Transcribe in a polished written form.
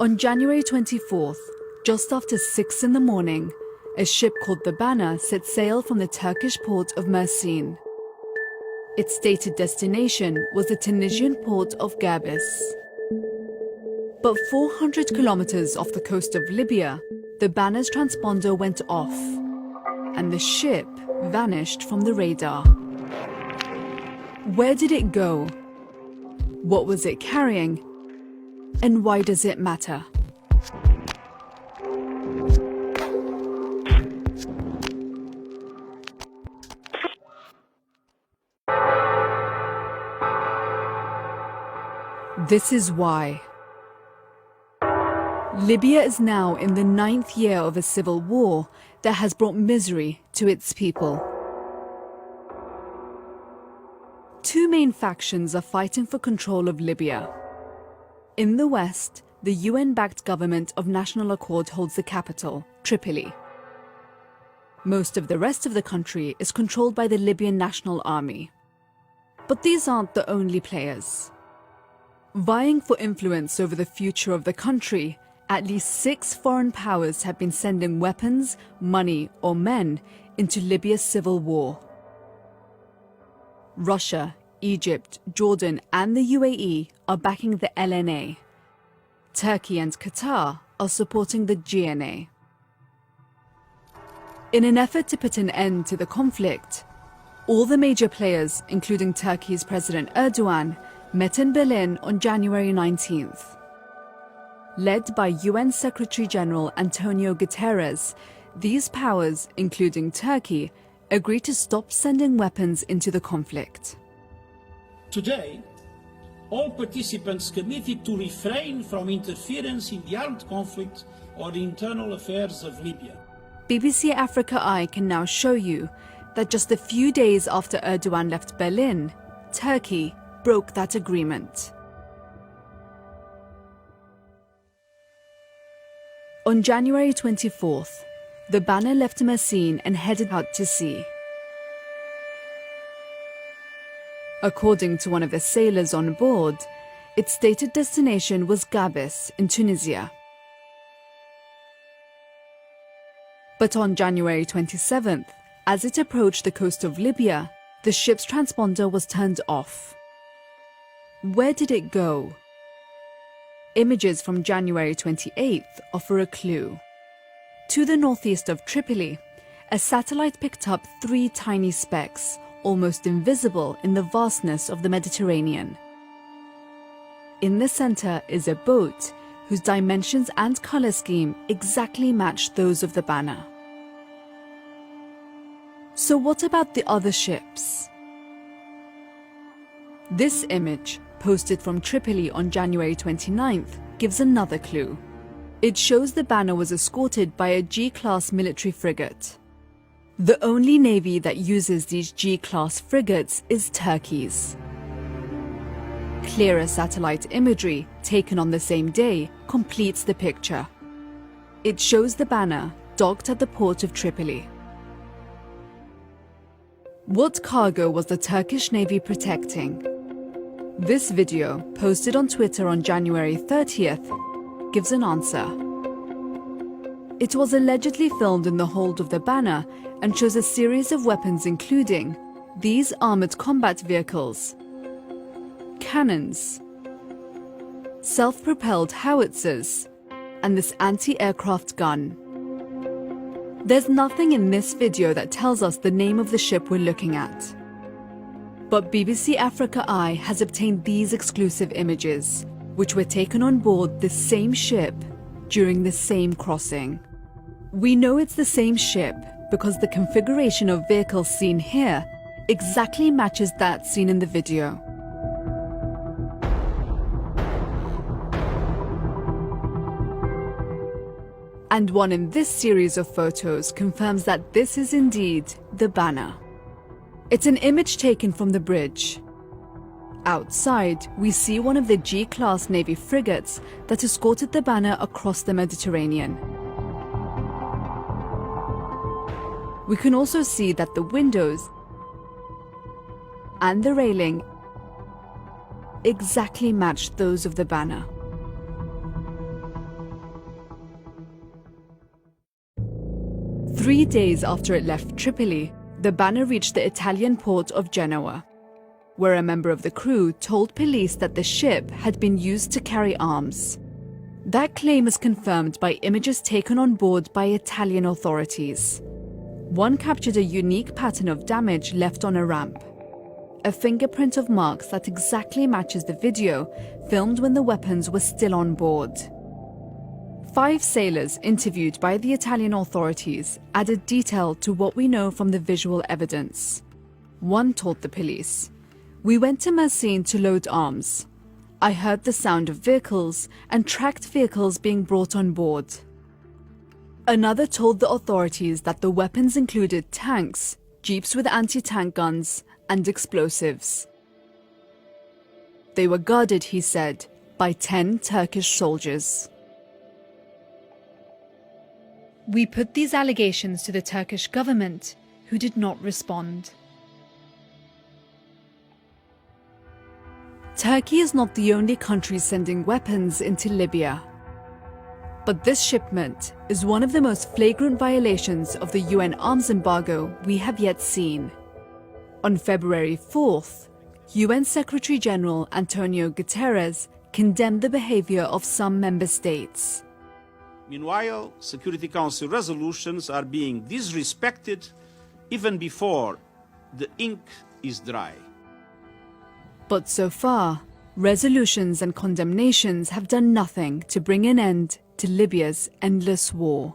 On January 24th, just after 6 in the morning, a ship called the Banner set sail from the Turkish port of Mersin. Its stated destination was the Tunisian port of Gabis. But 400 kilometers off the coast of Libya, the Banner's transponder went off, and the ship vanished from the radar. Where did it go? What was it carrying? And why does it matter? This is why. Libya is now in the 9th year of a civil war that has brought misery to its people. Two main factions are fighting for control of Libya. In the west, the UN-backed government of National Accord holds the capital, Tripoli. Most of the rest of the country is controlled by the Libyan National Army. But these aren't the only players. Vying for influence over the future of the country, at least 6 foreign powers have been sending weapons, money, or men into Libya's civil war. Russia, Egypt, Jordan, and the UAE are backing the LNA. Turkey and Qatar are supporting the GNA. In an effort to put an end to the conflict, all the major players, including Turkey's President Erdogan, met in Berlin on January 19th. Led by UN Secretary-General Antonio Guterres, these powers, including Turkey, agreed to stop sending weapons into the conflict. Today, all participants committed to refrain from interference in the armed conflict or the internal affairs of Libya. BBC Africa Eye can now show you that just a few days after Erdogan left Berlin, Turkey broke that agreement. On January 24th, the Banner left Mersin and headed out to sea. According to one of the sailors on board, its stated destination was Gabis in Tunisia. But on January 27th, as it approached the coast of Libya, the ship's transponder was turned off. Where did it go? Images from January 28th offer a clue. To the northeast of Tripoli, a satellite picked up 3 tiny specks, almost invisible in the vastness of the Mediterranean. In the center is a boat whose dimensions and color scheme exactly match those of the Banner. So what about the other ships? This image, posted from Tripoli on January 29th, gives another clue. It shows the Banner was escorted by a G-class military frigate. The only navy that uses these G-class frigates is Turkey's. Clearer satellite imagery, taken on the same day, completes the picture. It shows the Banner docked at the port of Tripoli. What cargo was the Turkish Navy protecting? This video, posted on Twitter on January 30th, gives an answer. It was allegedly filmed in the hold of the Banner and shows a series of weapons including these armored combat vehicles, cannons, self-propelled howitzers, and this anti-aircraft gun. There's nothing in this video that tells us the name of the ship we're looking at. But BBC Africa Eye has obtained these exclusive images, which were taken on board the same ship during the same crossing. We know it's the same ship because the configuration of vehicles seen here exactly matches that seen in the video. And one in this series of photos confirms that this is indeed the Banner. It's an image taken from the bridge. Outside, we see one of the G-class Navy frigates that escorted the Banner across the Mediterranean. We can also see that the windows and the railing exactly match those of the Banner. 3 days after it left Tripoli, the banner reached the Italian port of Genoa, where a member of the crew told police that the ship had been used to carry arms. That claim is confirmed by images taken on board by Italian authorities. One captured a unique pattern of damage left on a ramp, a fingerprint of marks that exactly matches the video filmed when the weapons were still on board. 5 sailors interviewed by the Italian authorities added detail to what we know from the visual evidence. One told the police, "We went to Messine to load arms. I heard the sound of vehicles and tracked vehicles being brought on board." Another told the authorities that the weapons included tanks, jeeps with anti-tank guns, and explosives. They were guarded, he said, by 10 Turkish soldiers. We put these allegations to the Turkish government, who did not respond. Turkey is not the only country sending weapons into Libya. But this shipment is one of the most flagrant violations of the UN arms embargo we have yet seen. On February 4th, UN Secretary-General Antonio Guterres condemned the behavior of some member states. Meanwhile, Security Council resolutions are being disrespected even before the ink is dry. But so far, resolutions and condemnations have done nothing to bring an end to Libya's endless war.